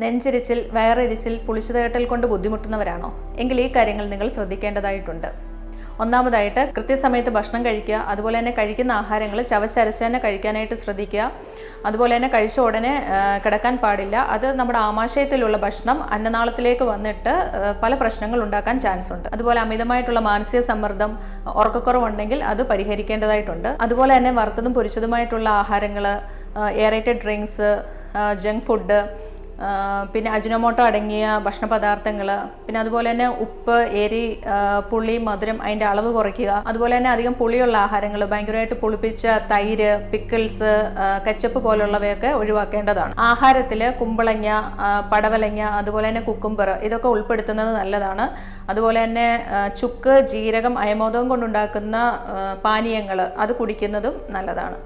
നെഞ്ചിരിച്ചിൽ, വയറിരിച്ചിൽ, പുളിച്ചുതേട്ടൽ കൊണ്ട് ബുദ്ധിമുട്ടുന്നവരാണോ? എങ്കിൽ ഈ കാര്യങ്ങൾ നിങ്ങൾ ശ്രദ്ധിക്കേണ്ടതായിട്ടുണ്ട്. ഒന്നാമതായിട്ട് കൃത്യസമയത്ത് ഭക്ഷണം കഴിക്കുക. അതുപോലെ തന്നെ കഴിക്കുന്ന ആഹാരങ്ങൾ ചവച്ചരച്ച് തന്നെ കഴിക്കാനായിട്ട് ശ്രദ്ധിക്കുക. അതുപോലെ തന്നെ കഴിച്ച ഉടനെ കിടക്കാൻ പാടില്ല. അത് നമ്മുടെ ആമാശയത്തിലുള്ള ഭക്ഷണം അന്നനാളത്തിലേക്ക് വന്നിട്ട് പല പ്രശ്നങ്ങൾ ഉണ്ടാക്കാൻ ചാൻസ് ഉണ്ട്. അതുപോലെ അമിതമായിട്ടുള്ള മാനസിക സമ്മർദ്ദം, ഉറക്കക്കുറവുണ്ടെങ്കിൽ അത് പരിഹരിക്കേണ്ടതായിട്ടുണ്ട്. അതുപോലെ തന്നെ വറുത്തതും പൊരിച്ചതുമായിട്ടുള്ള ആഹാരങ്ങൾ, എയറേറ്റഡ് ഡ്രിങ്ക്സ്, ജങ്ക് ഫുഡ്, പിന്നെ അജിനോമോട്ടോ അടങ്ങിയ ഭക്ഷണ പദാർത്ഥങ്ങൾ, പിന്നെ അതുപോലെ തന്നെ ഉപ്പ്, എരി, പുളി, മധുരം അതിൻ്റെ അളവ് കുറയ്ക്കുക. അതുപോലെ തന്നെ അധികം പുളിയുള്ള ആഹാരങ്ങൾ, ഭയങ്കരമായിട്ട് പുളിപ്പിച്ച തൈര്, പിക്കിൾസ്, കച്ചപ്പ് പോലുള്ളവയൊക്കെ ഒഴിവാക്കേണ്ടതാണ്. ആഹാരത്തിൽ കുമ്പളങ്ങ, പടവലങ്ങ, അതുപോലെ തന്നെ കുക്കുംബർ ഇതൊക്കെ ഉൾപ്പെടുത്തുന്നത് നല്ലതാണ്. അതുപോലെ തന്നെ ചുക്ക്, ജീരകം, അയമോദകം കൊണ്ടുണ്ടാക്കുന്ന പാനീയങ്ങൾ അത് കുടിക്കുന്നതും നല്ലതാണ്.